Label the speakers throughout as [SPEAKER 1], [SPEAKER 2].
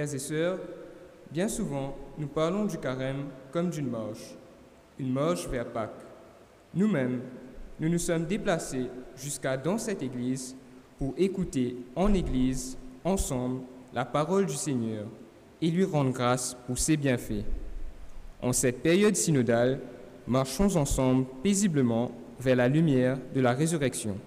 [SPEAKER 1] Frères et sœurs, bien souvent, nous parlons du carême comme d'une marche, une marche vers Pâques. Nous-mêmes, nous nous sommes déplacés jusqu'à dans cette église pour écouter en église, ensemble, la parole du Seigneur et lui rendre grâce pour ses bienfaits. En cette période synodale, marchons ensemble paisiblement vers la lumière de la résurrection.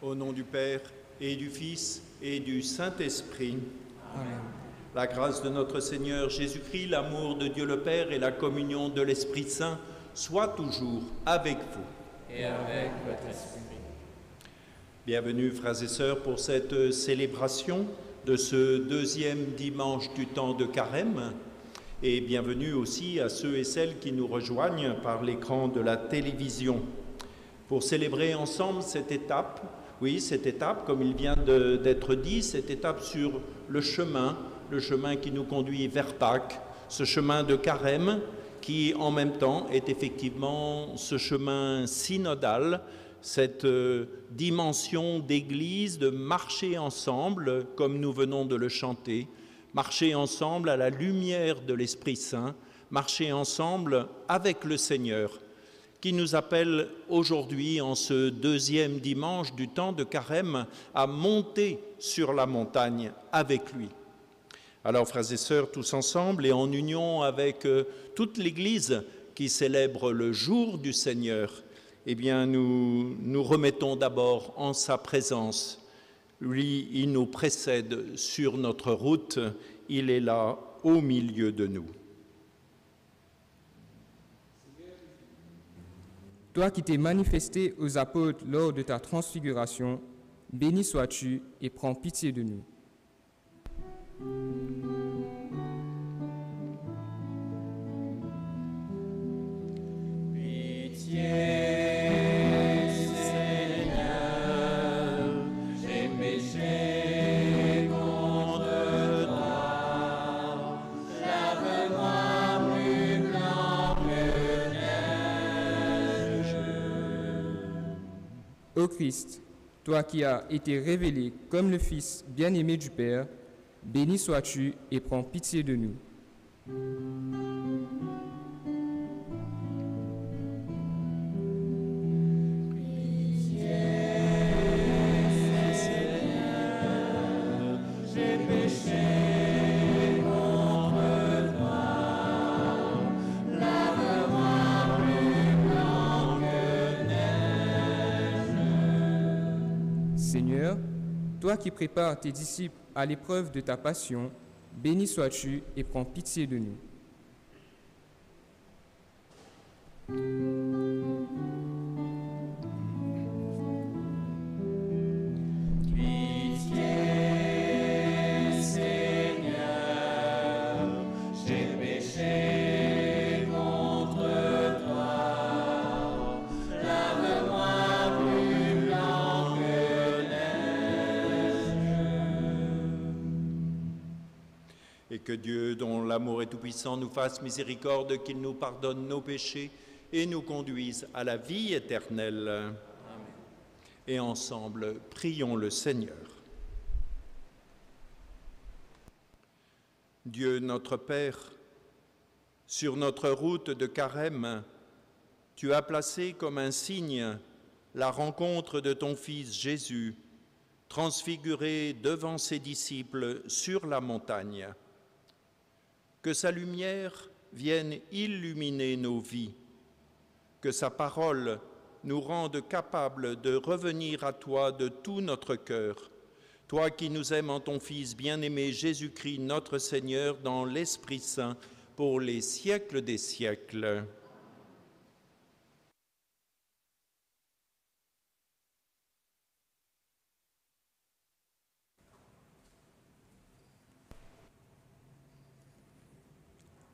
[SPEAKER 2] Au nom du Père et du Fils et du Saint-Esprit,
[SPEAKER 1] Amen.
[SPEAKER 2] la grâce de notre Seigneur Jésus-Christ, l'amour de Dieu le Père et la communion de l'Esprit Saint soient toujours avec vous.
[SPEAKER 3] Et avec votre esprit.
[SPEAKER 2] Bienvenue, frères et sœurs, pour cette célébration de ce deuxième dimanche du temps de Carême. Et bienvenue aussi à ceux et celles qui nous rejoignent par l'écran de la télévision pour célébrer ensemble cette étape. Oui, cette étape, comme il vient d'être dit, cette étape sur le chemin qui nous conduit vers Pâques, ce chemin de Carême qui en même temps est effectivement ce chemin synodal, cette dimension d'église, de marcher ensemble, comme nous venons de le chanter, marcher ensemble à la lumière de l'Esprit Saint, marcher ensemble avec le Seigneur, qui nous appelle aujourd'hui, en ce deuxième dimanche du temps de Carême, à monter sur la montagne avec lui. Alors, frères et sœurs, tous ensemble et en union avec toute l'Église qui célèbre le jour du Seigneur, eh bien, nous nous remettons d'abord en sa présence. Lui, il nous précède sur notre route, il est là au milieu de nous.
[SPEAKER 1] Toi qui t'es manifesté aux apôtres lors de ta transfiguration, béni sois-tu et prends pitié de nous.
[SPEAKER 3] Pitié, Seigneur, j'ai péché contre toi. Lave-moi plus blanc que neige.
[SPEAKER 1] Ô Christ, toi qui as été révélé comme le Fils bien-aimé du Père, béni sois-tu et prends pitié de nous.
[SPEAKER 3] J'ai péché contre toi. Lave-moi plus blanc que neige.
[SPEAKER 1] Seigneur, toi qui prépares tes disciples à l'épreuve de ta passion, béni sois-tu et prends pitié de nous.
[SPEAKER 3] Pitié, Seigneur, j'ai péché contre toi. Lave-moi plus blanc que neige.
[SPEAKER 2] Et que Dieu, dont l'amour est tout-puissant, nous fasse miséricorde, qu'il nous pardonne nos péchés et nous conduise à la vie éternelle. Amen. Et ensemble, prions le Seigneur. Dieu notre Père, sur notre route de Carême, tu as placé comme un signe la rencontre de ton Fils Jésus, transfiguré devant ses disciples sur la montagne. Que sa lumière vienne illuminer nos vies, que sa parole nous rende capables de revenir à toi de tout notre cœur, toi qui nous aimes en ton Fils bien-aimé Jésus-Christ, notre Seigneur, dans l'Esprit Saint, pour les siècles des siècles.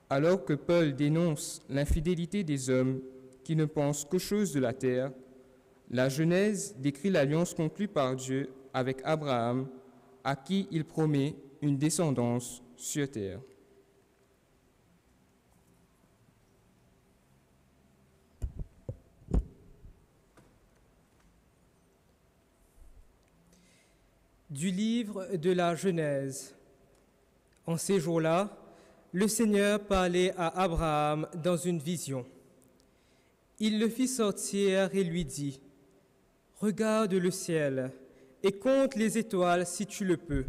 [SPEAKER 1] Alors que Paul dénonce l'infidélité des hommes qui ne pensent qu'aux choses de la terre, la Genèse décrit l'alliance conclue par Dieu avec Abraham, à qui il promet une descendance sur terre.
[SPEAKER 4] Du livre de la Genèse. En ces jours-là, le Seigneur parlait à Abraham dans une vision. Il le fit sortir et lui dit, « Regarde le ciel et compte les étoiles si tu le peux. »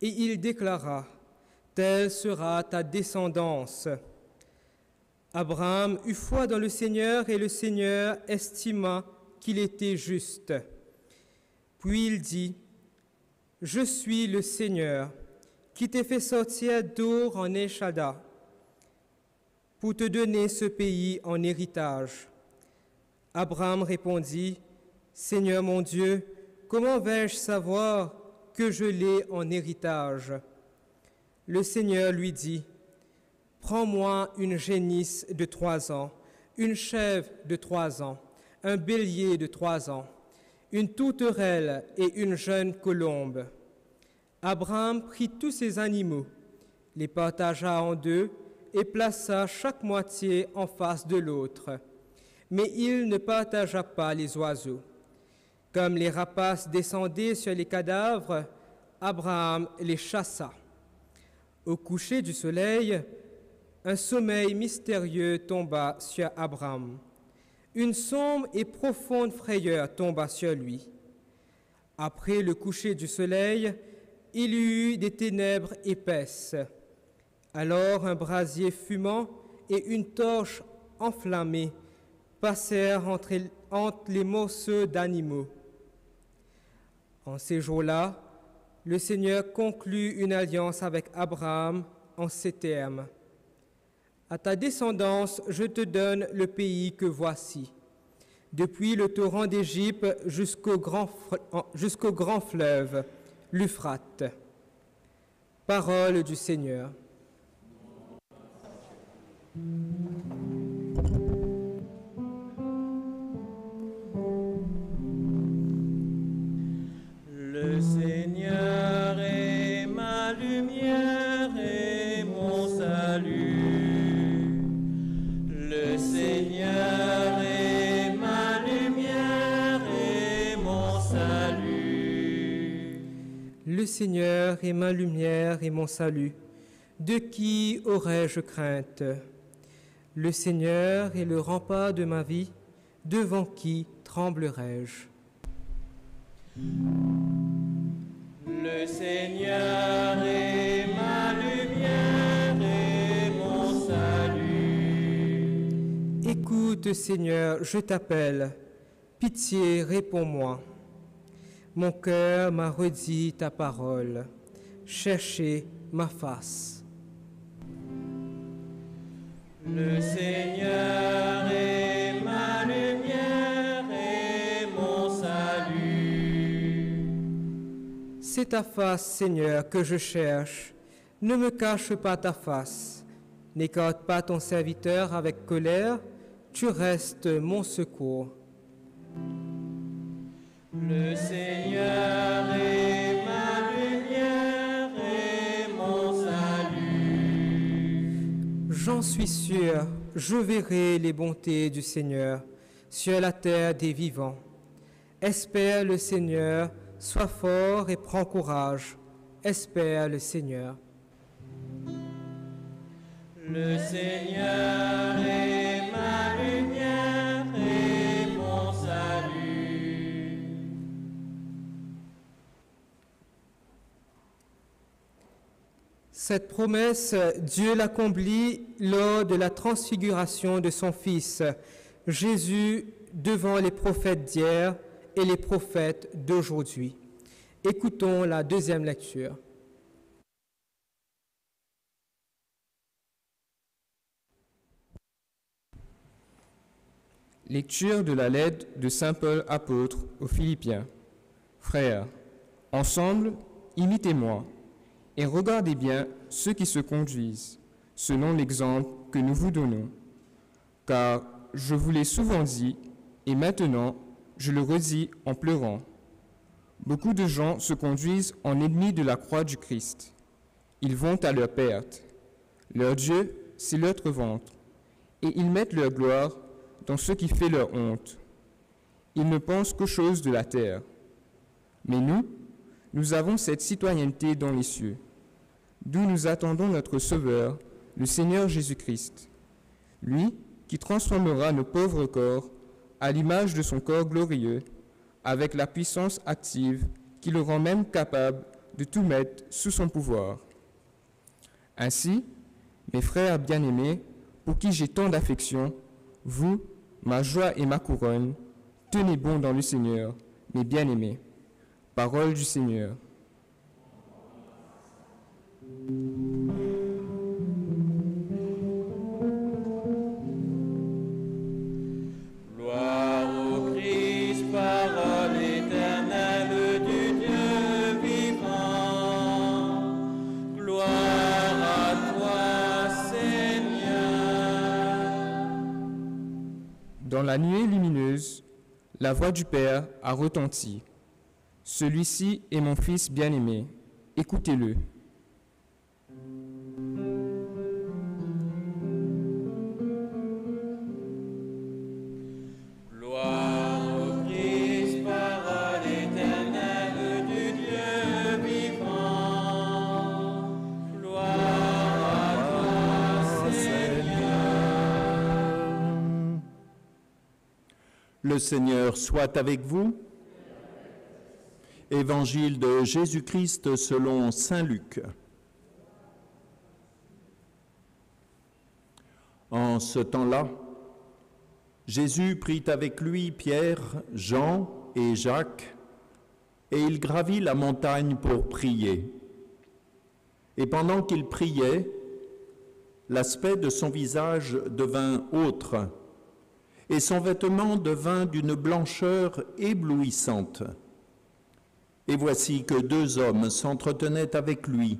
[SPEAKER 4] Et il déclara, « Telle sera ta descendance. » Abraham eut foi dans le Seigneur et le Seigneur estima qu'il était juste. Puis il dit, « Je suis le Seigneur qui t'ai fait sortir d'Ur en Échada pour te donner ce pays en héritage. » Abraham répondit, « Seigneur mon Dieu, comment vais-je savoir que je l'ai en héritage ?» Le Seigneur lui dit, « Prends-moi une génisse de 3 ans, une chèvre de 3 ans, un bélier de 3 ans, une tourterelle et une jeune colombe. » Abraham prit tous ces animaux, les partagea en 2 et plaça chaque moitié en face de l'autre. Mais il ne partagea pas les oiseaux. Comme les rapaces descendaient sur les cadavres, Abraham les chassa. Au coucher du soleil, un sommeil mystérieux tomba sur Abraham. Une sombre et profonde frayeur tomba sur lui. Après le coucher du soleil, il y eut des ténèbres épaisses. Alors un brasier fumant et une torche enflammée passèrent entre les morceaux d'animaux. En ces jours-là, le Seigneur conclut une alliance avec Abraham en ces termes. À ta descendance, je te donne le pays que voici, depuis le torrent d'Égypte jusqu'au grand fleuve, l'Euphrate. Parole du Seigneur.
[SPEAKER 3] Le Seigneur est ma lumière et mon salut. Le Seigneur est ma lumière et mon salut.
[SPEAKER 4] Le Seigneur est ma lumière et mon salut. De qui aurais-je crainte? Le Seigneur est le rempart de ma vie. Devant qui tremblerais-je?
[SPEAKER 3] Le Seigneur est ma lumière et mon salut.
[SPEAKER 4] Écoute, Seigneur, je t'appelle. Pitié, réponds-moi. Mon cœur m'a redit ta parole. Cherchez ma face.
[SPEAKER 3] Le Seigneur est ma lumière et mon salut.
[SPEAKER 4] C'est ta face, Seigneur, que je cherche. Ne me cache pas ta face. N'écarte pas ton serviteur avec colère. Tu restes mon secours.
[SPEAKER 3] Le Seigneur est ma lumière et mon salut.
[SPEAKER 4] J'en suis sûr, je verrai les bontés du Seigneur sur la terre des vivants. Espère le Seigneur, sois fort et prends courage. Espère le Seigneur.
[SPEAKER 3] Le Seigneur est ma lumière et mon salut.
[SPEAKER 4] Cette promesse, Dieu l'accomplit lors de la transfiguration de son Fils, Jésus, devant les prophètes d'hier et les prophètes d'aujourd'hui. Écoutons la deuxième lecture.
[SPEAKER 1] Lecture de la lettre de saint Paul apôtre aux Philippiens. Frères, ensemble, imitez-moi et regardez bien ceux qui se conduisent, selon l'exemple que nous vous donnons. Car je vous l'ai souvent dit, et maintenant je le redis en pleurant. Beaucoup de gens se conduisent en ennemis de la croix du Christ. Ils vont à leur perte. Leur Dieu, c'est leur ventre, et ils mettent leur gloire dans ce qui fait leur honte. Ils ne pensent qu'aux choses de la terre. Mais nous nous avons cette citoyenneté dans les cieux, d'où nous attendons notre Sauveur, le Seigneur Jésus-Christ. Lui qui transformera nos pauvres corps à l'image de son corps glorieux, avec la puissance active qui le rend même capable de tout mettre sous son pouvoir. Ainsi, mes frères bien-aimés, pour qui j'ai tant d'affection, vous, ma joie et ma couronne, tenez bon dans le Seigneur, mes bien-aimés. Parole du Seigneur.
[SPEAKER 3] Gloire au Christ, parole éternelle du Dieu vivant. Gloire à toi, Seigneur.
[SPEAKER 1] Dans la nuée lumineuse, la voix du Père a retenti. Celui-ci est mon Fils bien-aimé. Écoutez-le.
[SPEAKER 3] Gloire au Christ, parole éternelle du Dieu vivant. Gloire à toi, Seigneur.
[SPEAKER 2] Le Seigneur soit avec vous. Évangile de Jésus-Christ selon saint Luc. En ce temps-là, Jésus prit avec lui Pierre, Jean et Jacques, et il gravit la montagne pour prier. Et pendant qu'il priait, l'aspect de son visage devint autre, et son vêtement devint d'une blancheur éblouissante. Et voici que deux hommes s'entretenaient avec lui.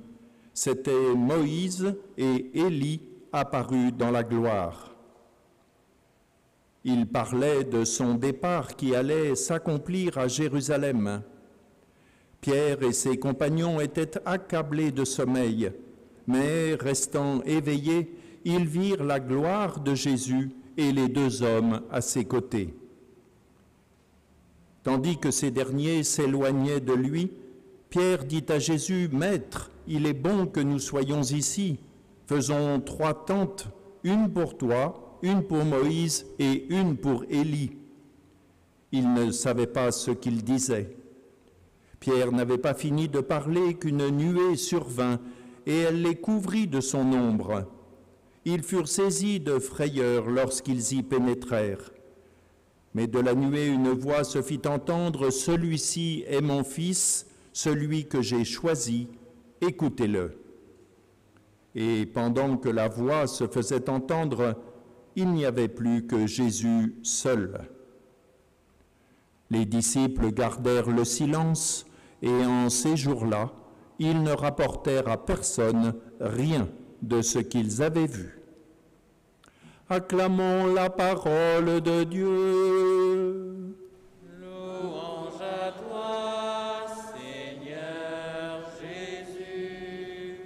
[SPEAKER 2] C'étaient Moïse et Élie apparus dans la gloire. Ils parlaient de son départ qui allait s'accomplir à Jérusalem. Pierre et ses compagnons étaient accablés de sommeil, mais restant éveillés, ils virent la gloire de Jésus et les deux hommes à ses côtés. Tandis que ces derniers s'éloignaient de lui, Pierre dit à Jésus, « Maître, il est bon que nous soyons ici. Faisons 3 tentes, une pour toi, une pour Moïse et une pour Élie. » Il ne savait pas ce qu'il disait. Pierre n'avait pas fini de parler qu'une nuée survint et elle les couvrit de son ombre. Ils furent saisis de frayeur lorsqu'ils y pénétrèrent. Mais de la nuée, une voix se fit entendre, « Celui-ci est mon Fils, celui que j'ai choisi, écoutez-le. » Et pendant que la voix se faisait entendre, il n'y avait plus que Jésus seul. Les disciples gardèrent le silence, et en ces jours-là, ils ne rapportèrent à personne rien de ce qu'ils avaient vu. Acclamons la parole de Dieu.
[SPEAKER 3] Louange à toi, Seigneur Jésus.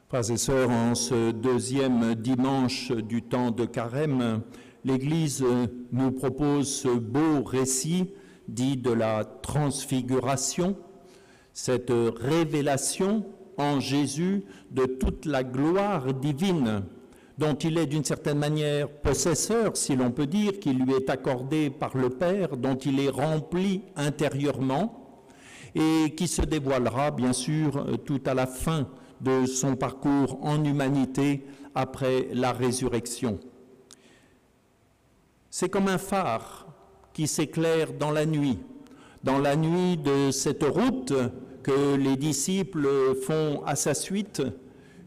[SPEAKER 2] Frères et sœurs, en ce deuxième dimanche du temps de Carême, l'Église nous propose ce beau récit dit de la transfiguration, cette révélation en Jésus de toute la gloire divine dont il est d'une certaine manière possesseur, si l'on peut dire, qui lui est accordé par le Père, dont il est rempli intérieurement et qui se dévoilera bien sûr tout à la fin de son parcours en humanité après la résurrection. C'est comme un phare qui s'éclaire dans la nuit de cette route que les disciples font à sa suite,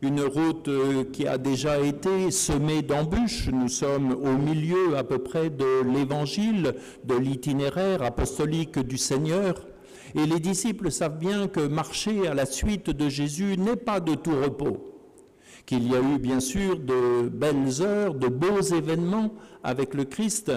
[SPEAKER 2] une route qui a déjà été semée d'embûches. Nous sommes au milieu à peu près de l'évangile, de l'itinéraire apostolique du Seigneur, et les disciples savent bien que marcher à la suite de Jésus n'est pas de tout repos, qu'il y a eu bien sûr de belles heures, de beaux événements avec le Christ,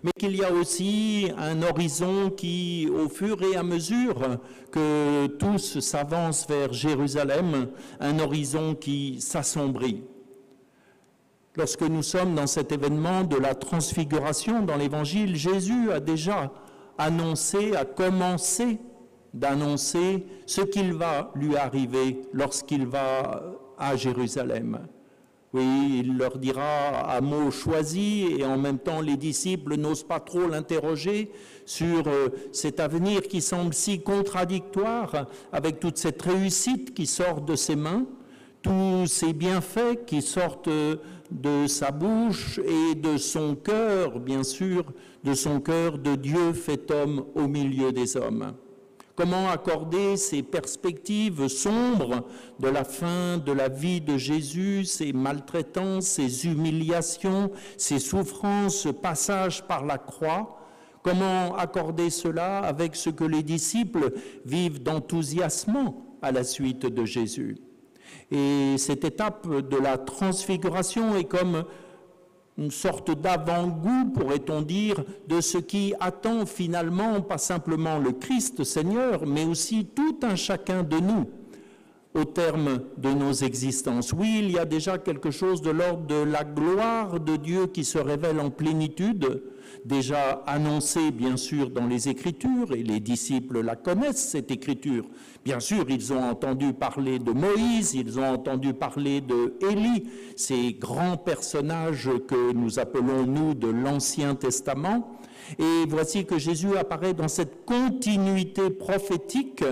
[SPEAKER 2] mais qu'il y a aussi un horizon qui, au fur et à mesure que tous s'avancent vers Jérusalem, un horizon qui s'assombrit. Lorsque nous sommes dans cet événement de la transfiguration dans l'Évangile, Jésus a déjà annoncé, a commencé d'annoncer ce qu'il va lui arriver lorsqu'il va à Jérusalem. Oui, il leur dira à mots choisis et en même temps les disciples n'osent pas trop l'interroger sur cet avenir qui semble si contradictoire avec toute cette réussite qui sort de ses mains, tous ces bienfaits qui sortent de sa bouche et de son cœur, bien sûr, de son cœur de Dieu fait homme au milieu des hommes. Comment accorder ces perspectives sombres de la fin de la vie de Jésus, ces maltraitances, ces humiliations, ces souffrances, ce passage par la croix? Comment accorder cela avec ce que les disciples vivent d'enthousiasme à la suite de Jésus? Et cette étape de la transfiguration est comme une sorte d'avant-goût, pourrait-on dire, de ce qui attend finalement, pas simplement le Christ Seigneur, mais aussi tout un chacun de nous au terme de nos existences. Oui, il y a déjà quelque chose de l'ordre de la gloire de Dieu qui se révèle en plénitude, déjà annoncée bien sûr dans les Écritures, et les disciples la connaissent, cette Écriture. Bien sûr, ils ont entendu parler de Moïse, ils ont entendu parler de Élie, ces grands personnages que nous appelons, nous, de l'Ancien Testament. Et voici que Jésus apparaît dans cette continuité prophétique,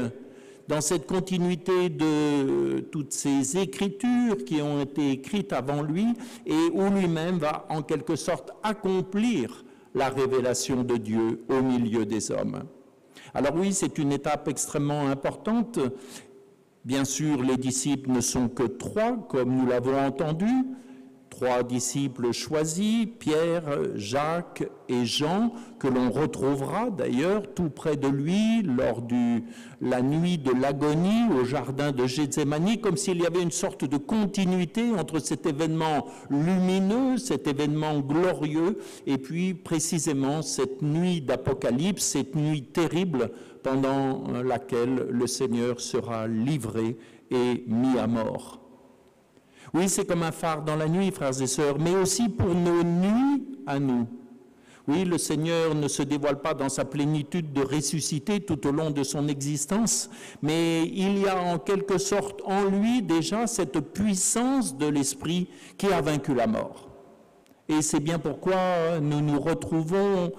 [SPEAKER 2] dans cette continuité de toutes ces écritures qui ont été écrites avant lui et où lui-même va en quelque sorte accomplir la révélation de Dieu au milieu des hommes. Alors oui, c'est une étape extrêmement importante. Bien sûr, les disciples ne sont que 3, comme nous l'avons entendu. 3 disciples choisis, Pierre, Jacques et Jean, que l'on retrouvera d'ailleurs tout près de lui lors de la nuit de l'agonie au jardin de Gethsémani, comme s'il y avait une sorte de continuité entre cet événement lumineux, cet événement glorieux, et puis précisément cette nuit d'Apocalypse, cette nuit terrible pendant laquelle le Seigneur sera livré et mis à mort. Oui, c'est comme un phare dans la nuit, frères et sœurs, mais aussi pour nos nuits à nous. Oui, le Seigneur ne se dévoile pas dans sa plénitude de ressuscité tout au long de son existence, mais il y a en quelque sorte en lui déjà cette puissance de l'Esprit qui a vaincu la mort. Et c'est bien pourquoi nous nous retrouvons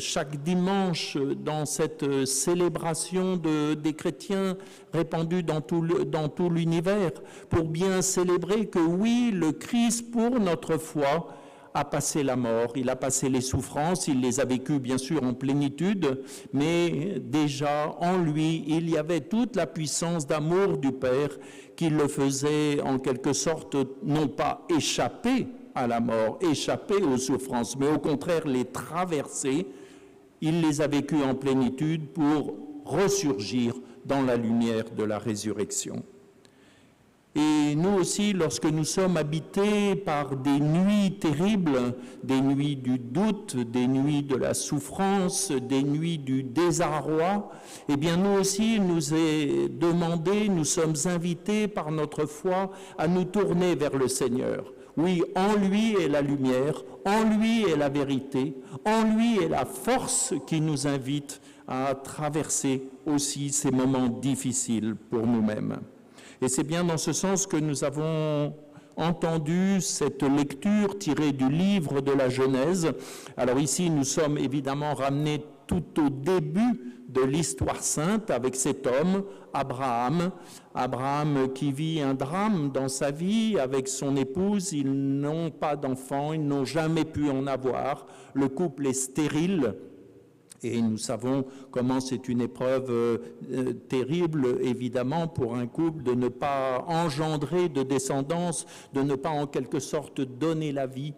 [SPEAKER 2] chaque dimanche dans cette célébration des chrétiens répandus dans tout l'univers pour bien célébrer que oui, le Christ, pour notre foi, a passé la mort, il a passé les souffrances, il les a vécues bien sûr en plénitude, mais déjà en lui, il y avait toute la puissance d'amour du Père qui le faisait en quelque sorte non pas échapper à la mort, échapper aux souffrances, mais au contraire les traverser. Il les a vécues en plénitude pour ressurgir dans la lumière de la résurrection. Et nous aussi, lorsque nous sommes habités par des nuits terribles, des nuits du doute, des nuits de la souffrance, des nuits du désarroi, eh bien nous aussi, il nous est demandé, nous sommes invités par notre foi à nous tourner vers le Seigneur. Oui, en lui est la lumière, en lui est la vérité, en lui est la force qui nous invite à traverser aussi ces moments difficiles pour nous-mêmes. Et c'est bien dans ce sens que nous avons entendu cette lecture tirée du livre de la Genèse. Alors ici, nous sommes évidemment ramenés tout au début de l'histoire sainte avec cet homme, Abraham qui vit un drame dans sa vie avec son épouse. Ils n'ont pas d'enfants, ils n'ont jamais pu en avoir. Le couple est stérile. Et nous savons comment c'est une épreuve terrible, évidemment, pour un couple de ne pas engendrer de descendance, de ne pas en quelque sorte donner la vie.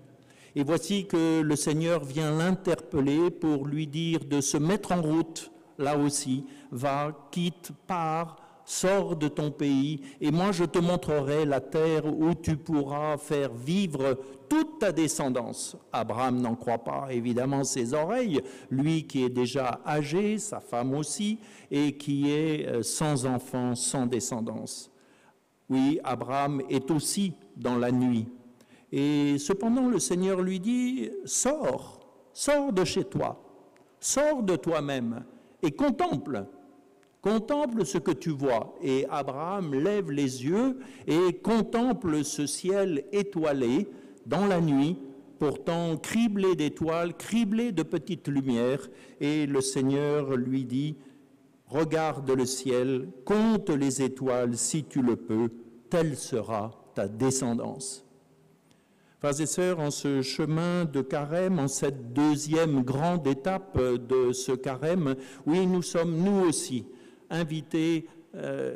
[SPEAKER 2] Et voici que le Seigneur vient l'interpeller pour lui dire de se mettre en route, là aussi, va, quitte, pars, sors de ton pays, et moi je te montrerai la terre où tu pourras faire vivre toute ta descendance. Abraham n'en croit pas, évidemment, ses oreilles, lui qui est déjà âgé, sa femme aussi, et qui est sans enfant, sans descendance. Oui, Abraham est aussi dans la nuit. Et cependant, le Seigneur lui dit, sors de chez toi, sors de toi-même et contemple ce que tu vois. Et Abraham lève les yeux et contemple ce ciel étoilé dans la nuit, pourtant criblé d'étoiles, criblé de petites lumières. Et le Seigneur lui dit, regarde le ciel, compte les étoiles si tu le peux, telle sera ta descendance. Frères et sœurs, en ce chemin de carême, en cette deuxième grande étape de ce carême, oui, nous sommes nous aussi invités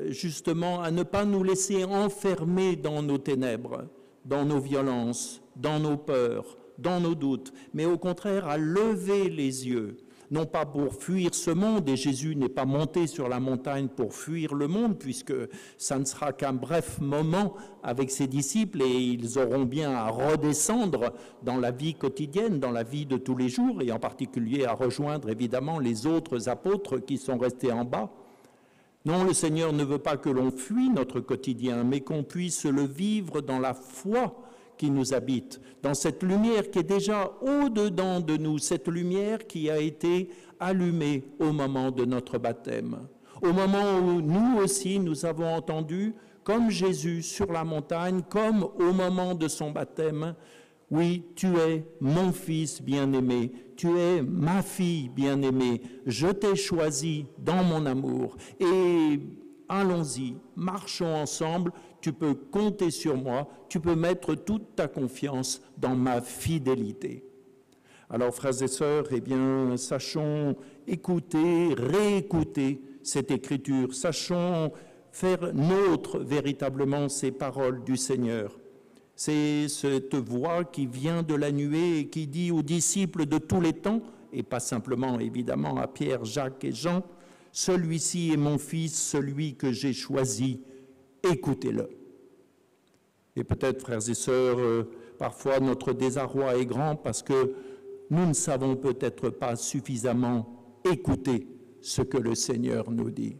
[SPEAKER 2] justement à ne pas nous laisser enfermer dans nos ténèbres, dans nos violences, dans nos peurs, dans nos doutes, mais au contraire à lever les yeux, non pas pour fuir ce monde, et Jésus n'est pas monté sur la montagne pour fuir le monde, puisque ça ne sera qu'un bref moment avec ses disciples, et ils auront bien à redescendre dans la vie quotidienne, dans la vie de tous les jours, et en particulier à rejoindre évidemment les autres apôtres qui sont restés en bas. Non, le Seigneur ne veut pas que l'on fuit notre quotidien, mais qu'on puisse le vivre dans la foi qui nous habite, dans cette lumière qui est déjà au-dedans de nous, cette lumière qui a été allumée au moment de notre baptême, au moment où nous aussi nous avons entendu, comme Jésus sur la montagne, comme au moment de son baptême, oui, tu es mon fils bien-aimé, tu es ma fille bien-aimée, je t'ai choisi dans mon amour et allons-y, marchons ensemble, tu peux compter sur moi, tu peux mettre toute ta confiance dans ma fidélité. Alors, frères et sœurs, eh bien, sachons écouter, réécouter cette écriture, sachons faire nôtre véritablement ces paroles du Seigneur. C'est cette voix qui vient de la nuée et qui dit aux disciples de tous les temps, et pas simplement évidemment à Pierre, Jacques et Jean, « Celui-ci est mon fils, celui que j'ai choisi, écoutez-le. » Et peut-être, frères et sœurs, parfois notre désarroi est grand parce que nous ne savons peut-être pas suffisamment écouter ce que le Seigneur nous dit.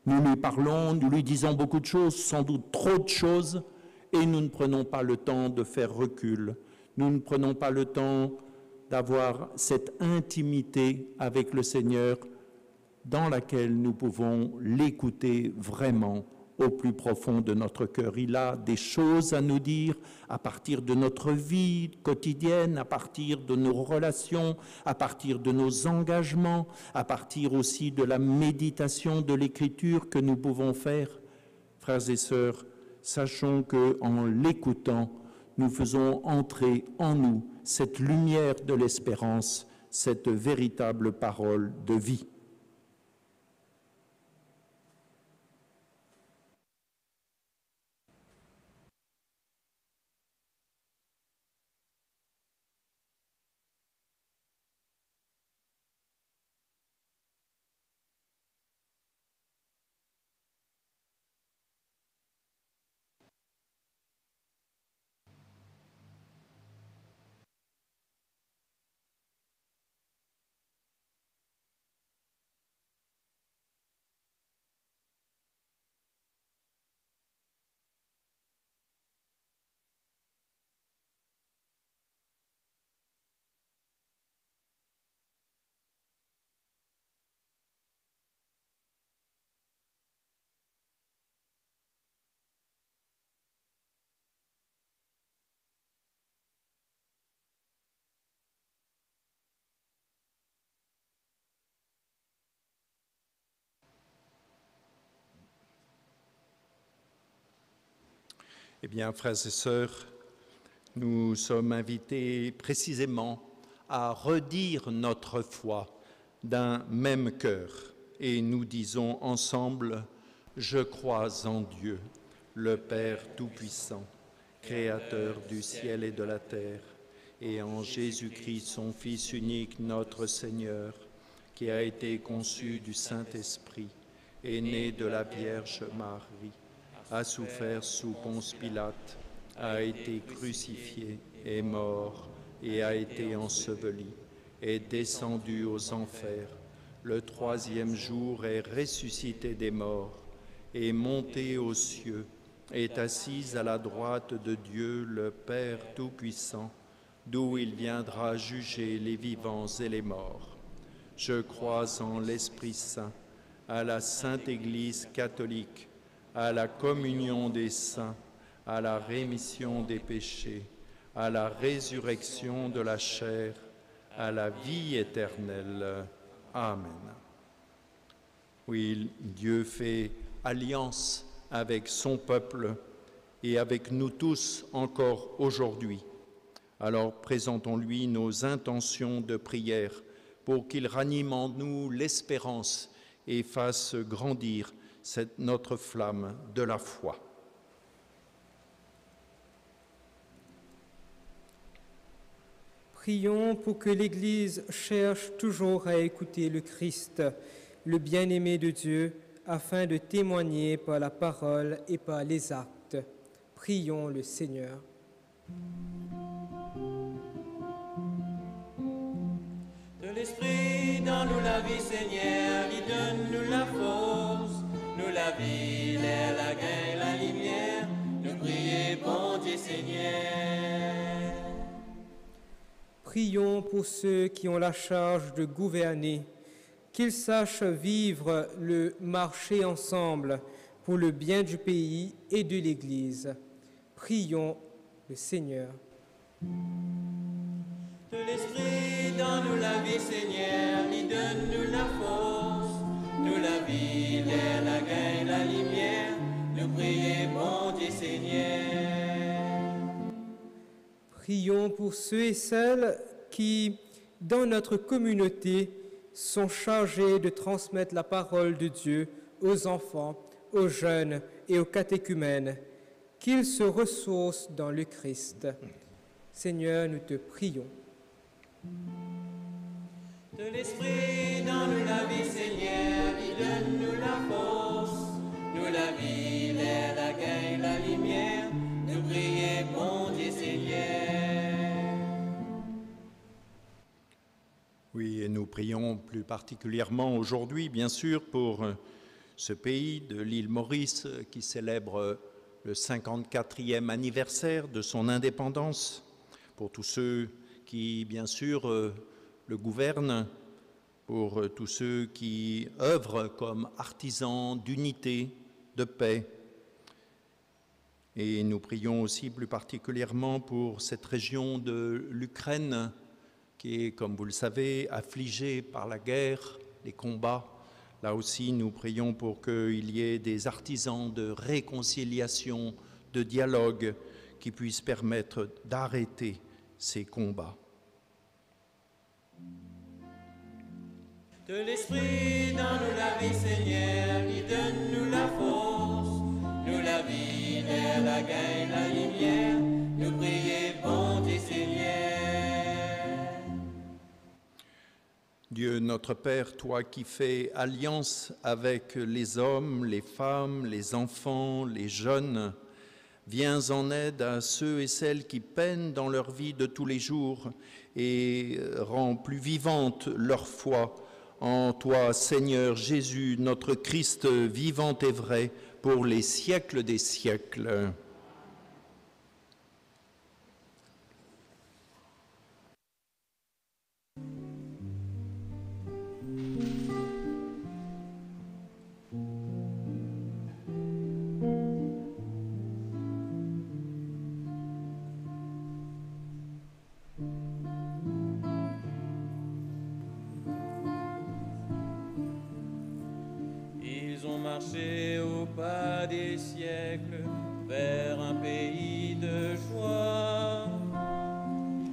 [SPEAKER 2] Nous lui parlons, nous lui disons beaucoup de choses, sans doute trop de choses, et nous ne prenons pas le temps de faire recul. Nous ne prenons pas le temps d'avoir cette intimité avec le Seigneur dans laquelle nous pouvons l'écouter vraiment au plus profond de notre cœur. Il a des choses à nous dire à partir de notre vie quotidienne, à partir de nos relations, à partir de nos engagements, à partir aussi de la méditation de l'Écriture que nous pouvons faire. Frères et sœurs, sachons qu'en l'écoutant, nous faisons entrer en nous cette lumière de l'espérance, cette véritable parole de vie. Eh bien, frères et sœurs, nous sommes invités précisément à redire notre foi d'un même cœur. Et nous disons ensemble, « Je crois en Dieu, le Père Tout-Puissant, Créateur du ciel et de la terre, et en Jésus-Christ, son Fils unique, notre Seigneur, qui a été conçu du Saint-Esprit, est né de la Vierge Marie, a souffert sous Ponce Pilate, a été crucifié, est mort et a été enseveli, est descendu aux enfers. Le troisième jour est ressuscité des morts, est monté aux cieux, est assis à la droite de Dieu le Père Tout-Puissant, d'où il viendra juger les vivants et les morts. Je crois en l'Esprit Saint, à la Sainte Église catholique, à la communion des saints, à la rémission des péchés, à la résurrection de la chair, à la vie éternelle. Amen. Oui, Dieu fait alliance avec son peuple et avec nous tous encore aujourd'hui. Alors présentons-lui nos intentions de prière pour qu'il ranime en nous l'espérance et fasse grandir notre flamme de la foi.
[SPEAKER 4] Prions pour que l'Église cherche toujours à écouter le Christ, le bien-aimé de Dieu, afin de témoigner par la parole et par les actes. Prions le Seigneur.
[SPEAKER 3] De l'Esprit dans nous la vie, Seigneur, il donne-nous la force, nous la vie, l'air, la gain, la lumière, nous prions, bon Dieu Seigneur.
[SPEAKER 4] Prions pour ceux qui ont la charge de gouverner, qu'ils sachent vivre le marché ensemble pour le bien du pays et de l'Église. Prions le Seigneur.
[SPEAKER 3] De l'Esprit dans nous la vie, Seigneur, il donne-nous la force, nous la vie, l'air, la gain, la lumière, nous prions, bon Dieu Seigneur.
[SPEAKER 4] Prions pour ceux et celles qui, dans notre communauté, sont chargés de transmettre la parole de Dieu aux enfants, aux jeunes et aux catéchumènes, qu'ils se ressourcent dans le Christ. Seigneur, nous te prions.
[SPEAKER 3] De l'Esprit dans nous la vie, Seigneur, il donne-nous la force, nous la vie, l'air, la gain, la lumière, nous prions, bon Dieu Seigneur.
[SPEAKER 2] Oui, et nous prions plus particulièrement aujourd'hui, bien sûr, pour ce pays de l'île Maurice qui célèbre le 54e anniversaire de son indépendance, pour tous ceux qui, bien sûr, le gouvernent, pour tous ceux qui œuvrent comme artisans d'unité, de paix. Et nous prions aussi plus particulièrement pour cette région de l'Ukraine qui est, comme vous le savez, affligée par la guerre, les combats. Là aussi, nous prions pour qu'il y ait des artisans de réconciliation, de dialogue, qui puissent permettre d'arrêter ces combats.
[SPEAKER 3] De l'Esprit dans nous la vie, Seigneur, il donne-nous la force, nous la vie, l'air, la gain, la lumière, nous prions, bon Dieu Seigneur.
[SPEAKER 2] Dieu notre Père, toi qui fais alliance avec les hommes, les femmes, les enfants, les jeunes, viens en aide à ceux et celles qui peinent dans leur vie de tous les jours et rends plus vivante leur foi en toi, Seigneur Jésus, notre Christ vivant et vrai, pour les siècles des siècles.
[SPEAKER 3] Marcher au pas des siècles vers un pays de joie.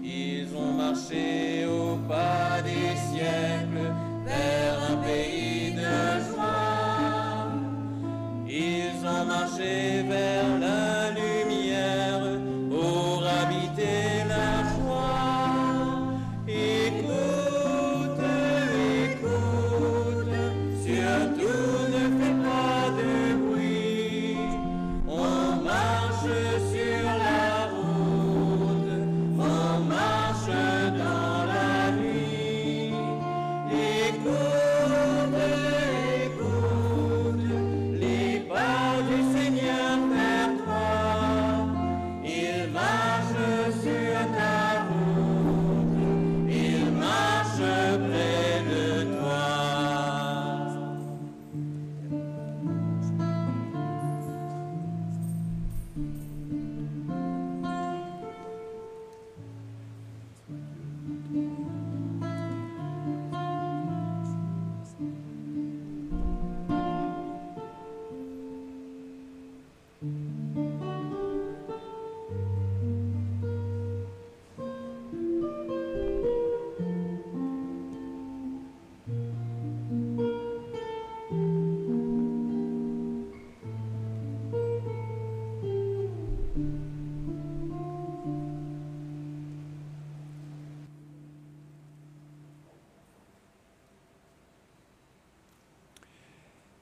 [SPEAKER 3] Ils ont marché au pas des siècles vers un pays de joie. Ils ont marché vers la lumière pour habiter la joie. Écoute, écoute, surtout ne fais pas de bruit. On marche sur la route, on marche dans la nuit. Écoute, écoute, les pas du Seigneur.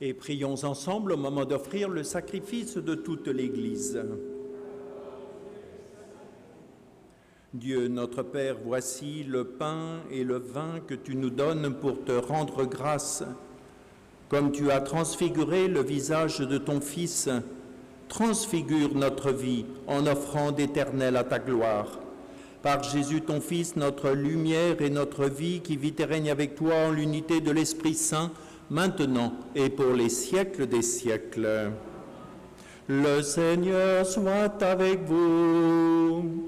[SPEAKER 2] Et prions ensemble au moment d'offrir le sacrifice de toute l'Église. Dieu notre Père, voici le pain et le vin que tu nous donnes pour te rendre grâce. Comme tu as transfiguré le visage de ton Fils, transfigure notre vie en offrant d'éternel à ta gloire. Par Jésus ton Fils, notre lumière et notre vie, qui vit et règne avec toi en l'unité de l'Esprit Saint, maintenant et pour les siècles des siècles. Le Seigneur soit avec vous.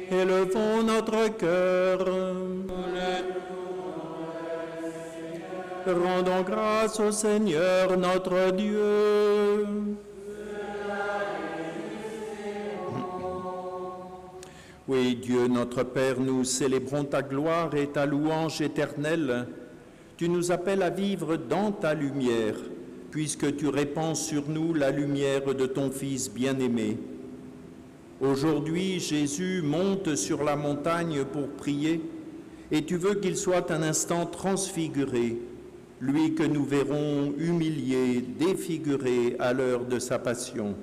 [SPEAKER 2] Élevons notre cœur. Rendons grâce au Seigneur notre Dieu. Oui, Dieu notre Père, nous célébrons ta gloire et ta louange éternelle. Tu nous appelles à vivre dans ta lumière, puisque tu répands sur nous la lumière de ton Fils bien-aimé. Aujourd'hui, Jésus monte sur la montagne pour prier, et tu veux qu'il soit un instant transfiguré, lui que nous verrons humilié, défiguré à l'heure de sa passion.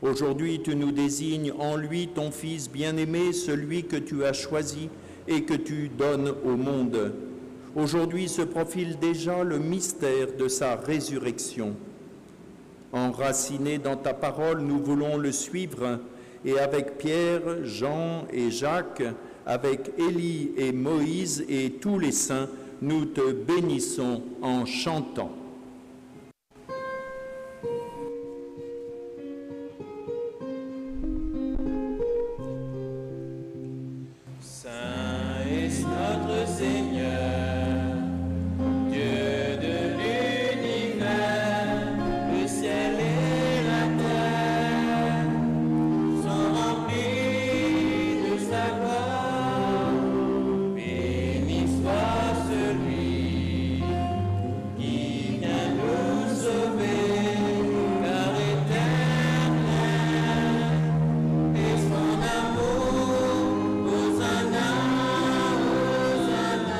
[SPEAKER 2] Aujourd'hui, tu nous désignes en lui ton Fils bien-aimé, celui que tu as choisi et que tu donnes au monde. Aujourd'hui se profile déjà le mystère de sa résurrection. Enraciné dans ta parole, nous voulons le suivre, et avec Pierre, Jean et Jacques, avec Élie et Moïse et tous les saints, nous te bénissons en chantant.
[SPEAKER 3] Saint est notre Seigneur, Dieu de l'univers, le ciel et la terre sont remplis de sa gloire. Béni soit celui qui vient nous sauver, car éternel est son amour. Hosanna, Hosanna.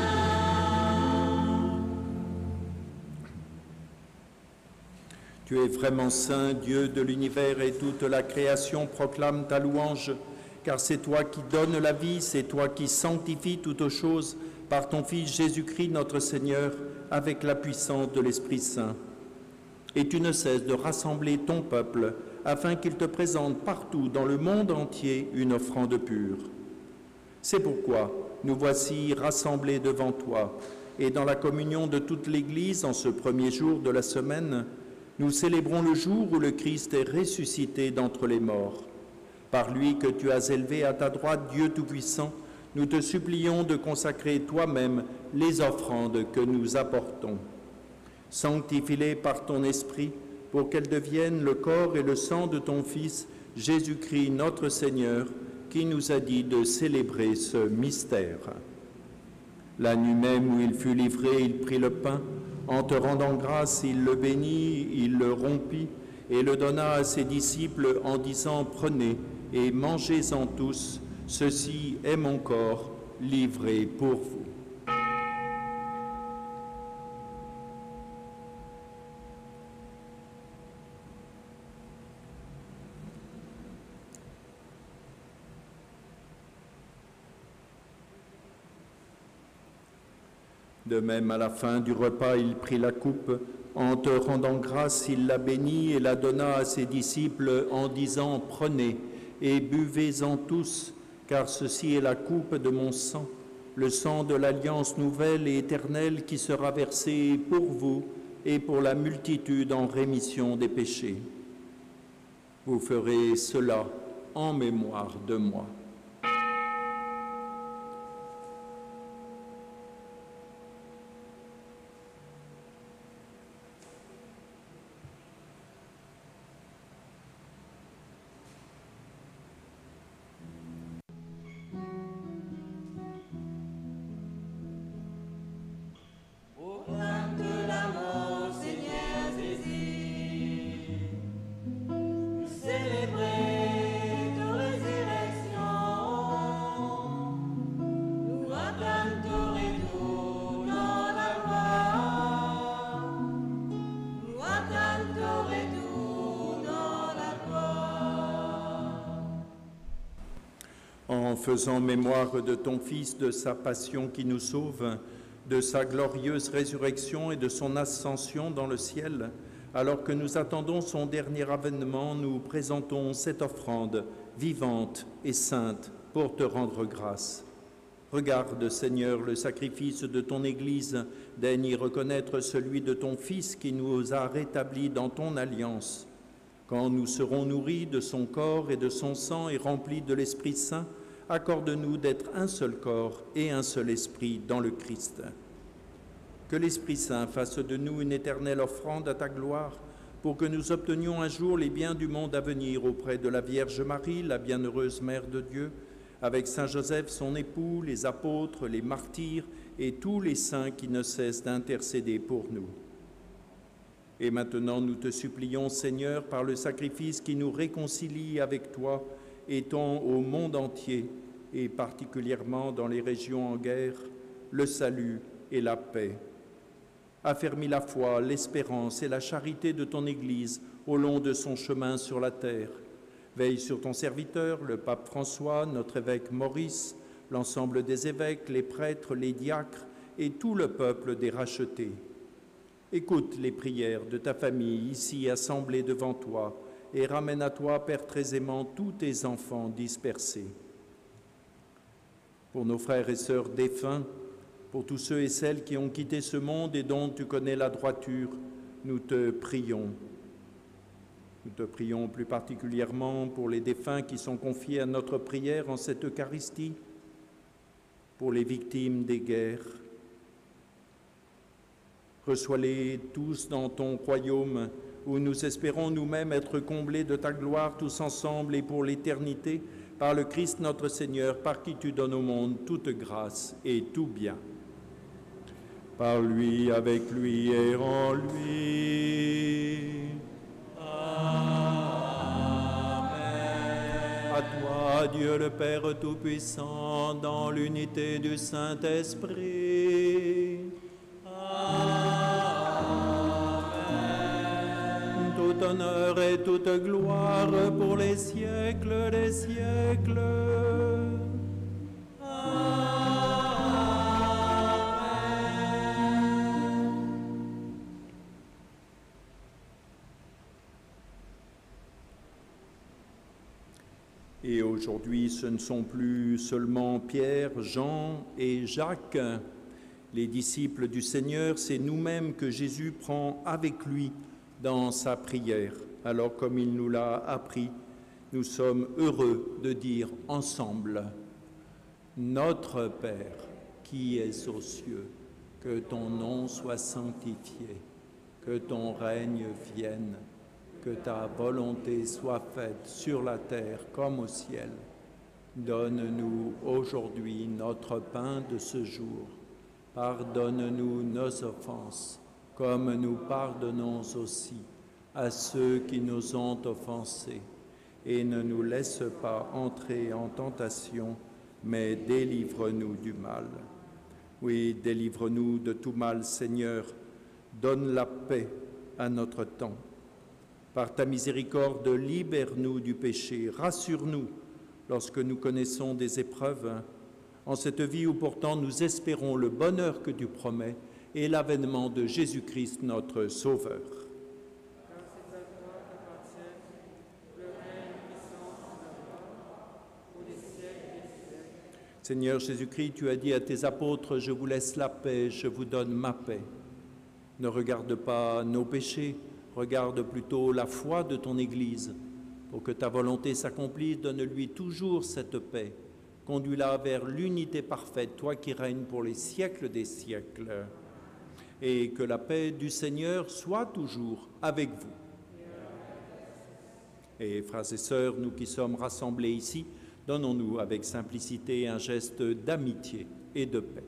[SPEAKER 2] Tu es vraiment saint, Dieu de l'univers, et toute la création proclame ta louange, car c'est toi qui donnes la vie, c'est toi qui sanctifies toutes choses par ton Fils Jésus-Christ notre Seigneur, avec la puissance de l'Esprit Saint. Et tu ne cesses de rassembler ton peuple, afin qu'il te présente partout dans le monde entier une offrande pure. C'est pourquoi nous voici rassemblés devant toi, et dans la communion de toute l'Église, en ce premier jour de la semaine, nous célébrons le jour où le Christ est ressuscité d'entre les morts. Par lui que tu as élevé à ta droite, Dieu Tout-Puissant, nous te supplions de consacrer toi-même les offrandes que nous apportons. Sanctifie-les par ton Esprit, pour qu'elles deviennent le corps et le sang de ton Fils, Jésus-Christ notre Seigneur, qui nous a dit de célébrer ce mystère. La nuit même où il fut livré, il prit le pain. En te rendant grâce, il le bénit, il le rompit et le donna à ses disciples en disant « Prenez et mangez-en tous, ceci est mon corps livré pour vous. » De même, à la fin du repas, il prit la coupe. En te rendant grâce, il la bénit et la donna à ses disciples en disant « Prenez et buvez-en tous, car ceci est la coupe de mon sang, le sang de l'alliance nouvelle et éternelle qui sera versé pour vous et pour la multitude en rémission des péchés. Vous ferez cela en mémoire de moi. »
[SPEAKER 3] Proclame de la mort, Seigneur Jésus, célébrer ta résurrection.
[SPEAKER 2] en faisant mémoire de ton Fils, de sa passion qui nous sauve, de sa glorieuse résurrection et de son ascension dans le ciel, alors que nous attendons son dernier avènement, nous présentons cette offrande vivante et sainte pour te rendre grâce. Regarde, Seigneur, le sacrifice de ton Église, daigne y reconnaître celui de ton Fils qui nous a rétablis dans ton alliance. Quand nous serons nourris de son corps et de son sang et remplis de l'Esprit Saint, accorde-nous d'être un seul corps et un seul esprit dans le Christ. Que l'Esprit Saint fasse de nous une éternelle offrande à ta gloire, pour que nous obtenions un jour les biens du monde à venir auprès de la Vierge Marie, la bienheureuse Mère de Dieu, avec Saint Joseph, son époux, les apôtres, les martyrs et tous les saints qui ne cessent d'intercéder pour nous. Et maintenant, nous te supplions, Seigneur, par le sacrifice qui nous réconcilie avec toi, étends au monde entier, et particulièrement dans les régions en guerre, le salut et la paix. Affermis la foi, l'espérance et la charité de ton Église au long de son chemin sur la terre. Veille sur ton serviteur, le pape François, notre évêque Maurice, l'ensemble des évêques, les prêtres, les diacres et tout le peuple des rachetés. Écoute les prières de ta famille ici assemblée devant toi et ramène à toi, Père très aimant, tous tes enfants dispersés. Pour nos frères et sœurs défunts, pour tous ceux et celles qui ont quitté ce monde et dont tu connais la droiture, nous te prions. Nous te prions plus particulièrement pour les défunts qui sont confiés à notre prière en cette Eucharistie, pour les victimes des guerres. Reçois-les tous dans ton royaume, où nous espérons nous-mêmes être comblés de ta gloire tous ensemble et pour l'éternité, par le Christ notre Seigneur, par qui tu donnes au monde toute grâce et tout bien. Par lui, avec lui et en lui.
[SPEAKER 3] Amen.
[SPEAKER 2] À toi, Dieu le Père Tout-Puissant, dans l'unité du Saint-Esprit.
[SPEAKER 3] Amen.
[SPEAKER 2] Tout honneur et toute gloire pour les siècles des siècles. Et aujourd'hui, ce ne sont plus seulement Pierre, Jean et Jacques, les disciples du Seigneur, c'est nous-mêmes que Jésus prend avec lui dans sa prière. Alors, comme il nous l'a appris, nous sommes heureux de dire ensemble « Notre Père, qui es aux cieux, que ton nom soit sanctifié, que ton règne vienne. Que ta volonté soit faite sur la terre comme au ciel. Donne-nous aujourd'hui notre pain de ce jour. Pardonne-nous nos offenses, comme nous pardonnons aussi à ceux qui nous ont offensés. Et ne nous laisse pas entrer en tentation, mais délivre-nous du mal. Oui, délivre-nous de tout mal, Seigneur. Donne la paix à notre temps. Par ta miséricorde, libère-nous du péché, rassure-nous lorsque nous connaissons des épreuves, en cette vie où pourtant nous espérons le bonheur que tu promets et l'avènement de Jésus-Christ, notre Sauveur. Seigneur Jésus-Christ, tu as dit à tes apôtres, « Je vous laisse la paix, je vous donne ma paix. » Ne regarde pas nos péchés, regarde plutôt la foi de ton Église. Pour que ta volonté s'accomplisse, donne-lui toujours cette paix. Conduis-la vers l'unité parfaite, toi qui règnes pour les siècles des siècles. Et que la paix du Seigneur soit toujours avec vous. Et frères et sœurs, nous qui sommes rassemblés ici, donnons-nous avec simplicité un geste d'amitié et de paix.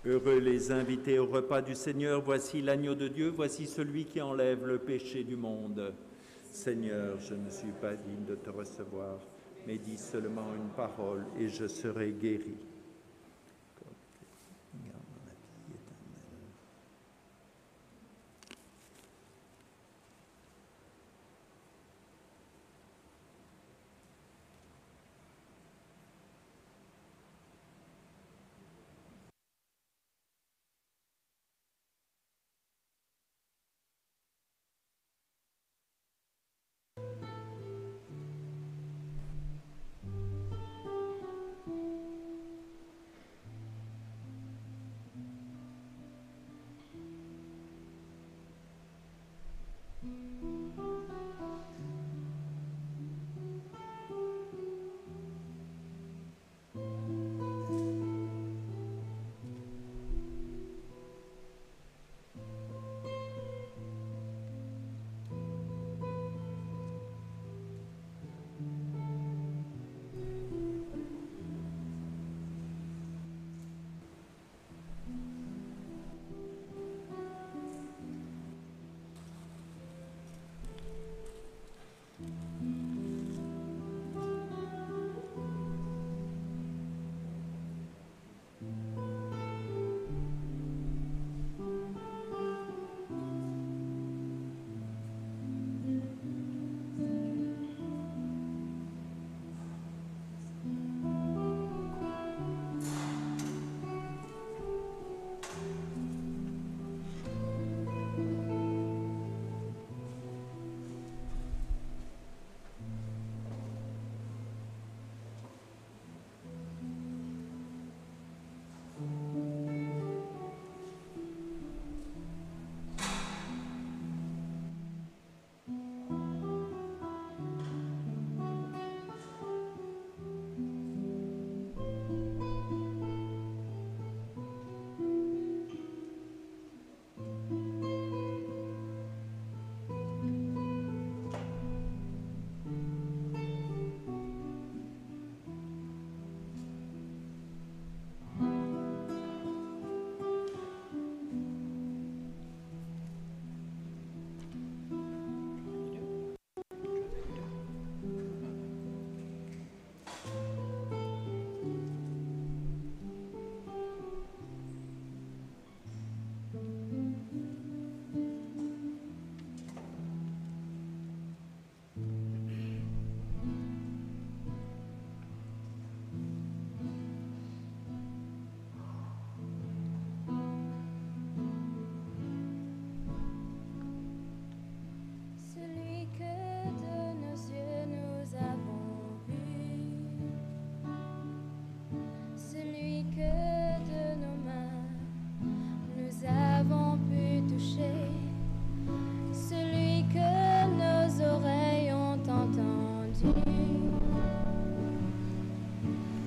[SPEAKER 2] Heureux les invités au repas du Seigneur, voici l'agneau de Dieu, voici celui qui enlève le péché du monde. Seigneur, je ne suis pas digne de te recevoir, mais dis seulement une parole et je serai guéri.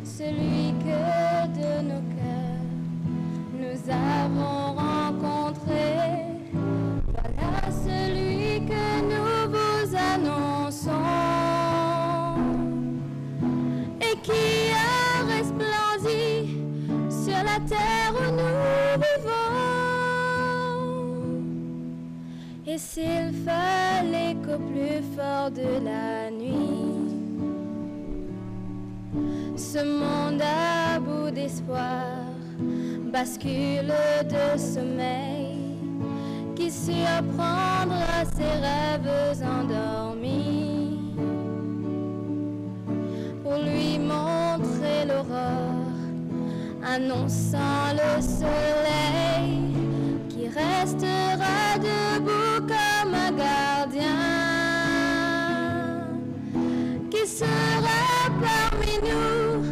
[SPEAKER 5] Celui que de nos cœurs nous avons rencontré, voilà celui que nous vous annonçons et qui a resplendi sur la terre où nous vivons. Et s'il fallait qu'au plus fort de la nuit, ce monde à bout d'espoir bascule de sommeil, qui surprendra ses rêves endormis pour lui montrer l'aurore, annonçant le soleil qui restera debout comme un gardien, qui sera parmi nous,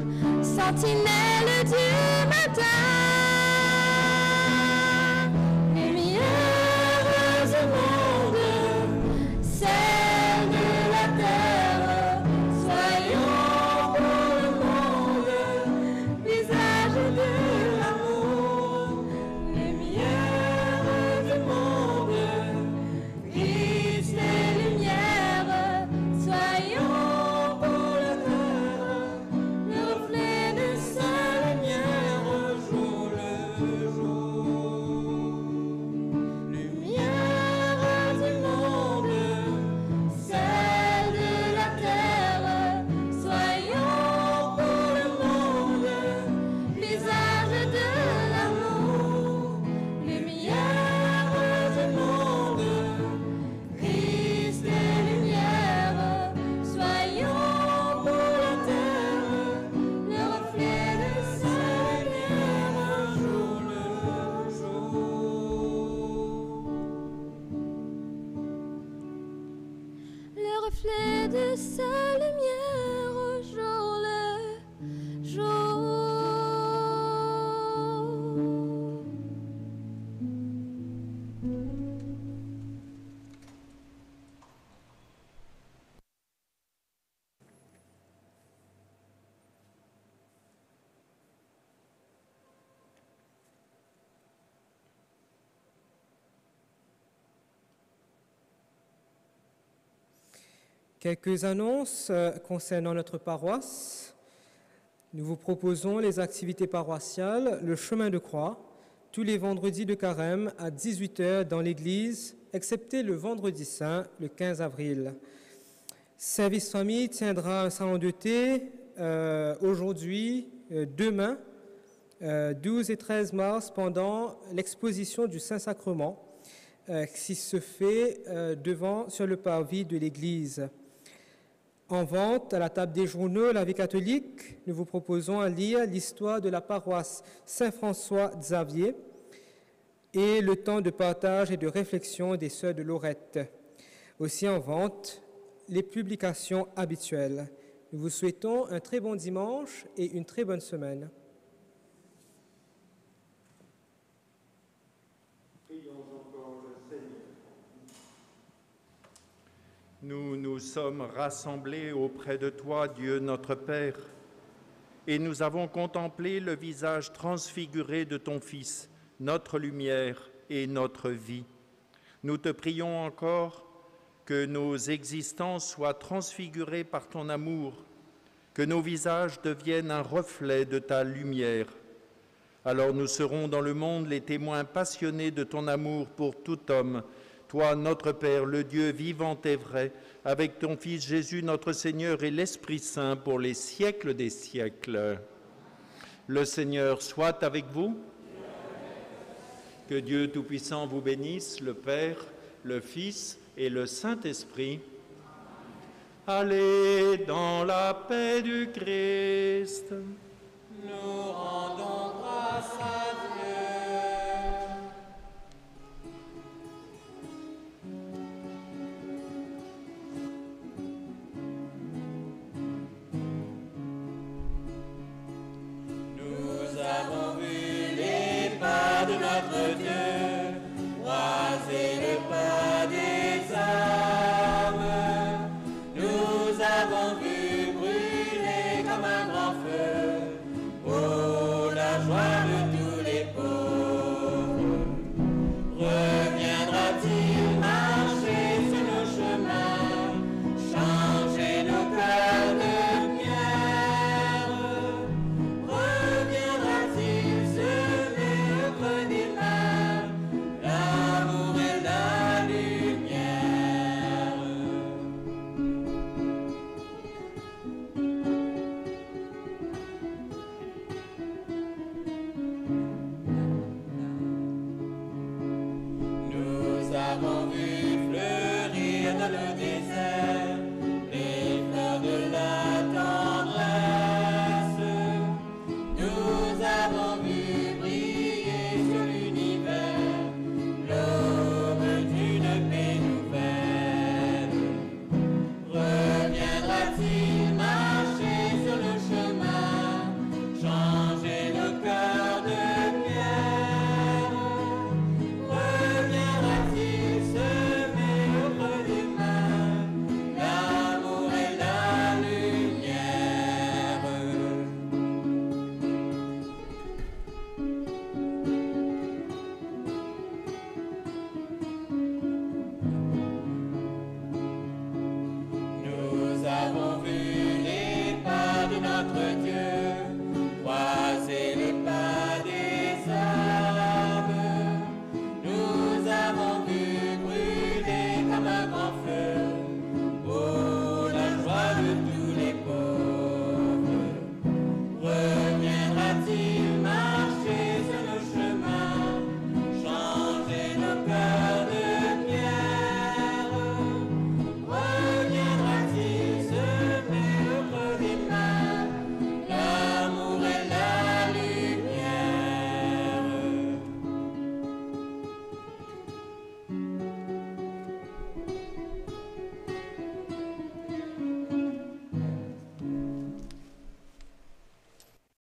[SPEAKER 5] sentinelle du matin. Lumière du monde, celle de la terre, soyons pour le monde, visage de l'amour. Lumière du monde, Christ et lumière, soyons pour le cœur, le reflet de sa lumière.
[SPEAKER 4] Quelques annonces concernant notre paroisse. Nous vous proposons les activités paroissiales, le chemin de croix, tous les vendredis de carême à 18h dans l'église, excepté le vendredi saint, le 15 avril. Service famille tiendra un salon de thé aujourd'hui, demain, 12 et 13 mars, pendant l'exposition du Saint-Sacrement qui se fait sur le parvis de l'église. En vente, à la table des journaux La Vie catholique, nous vous proposons à lire l'histoire de la paroisse Saint-François-Xavier et le temps de partage et de réflexion des Sœurs de Lorette. Aussi en vente, les publications habituelles. Nous vous souhaitons un très bon dimanche et une très bonne semaine.
[SPEAKER 2] Nous nous sommes rassemblés auprès de toi, Dieu notre Père, et nous avons contemplé le visage transfiguré de ton Fils, notre lumière et notre vie. Nous te prions encore que nos existences soient transfigurées par ton amour, que nos visages deviennent un reflet de ta lumière. Alors nous serons dans le monde les témoins passionnés de ton amour pour tout homme, toi, notre Père, le Dieu vivant et vrai, avec ton Fils Jésus, notre Seigneur, et l'Esprit Saint pour les siècles des siècles. Le Seigneur soit avec vous. Que Dieu Tout-Puissant vous bénisse, le Père, le Fils et le Saint-Esprit. Allez dans la paix du Christ.
[SPEAKER 3] Nous rendons grâce à Dieu.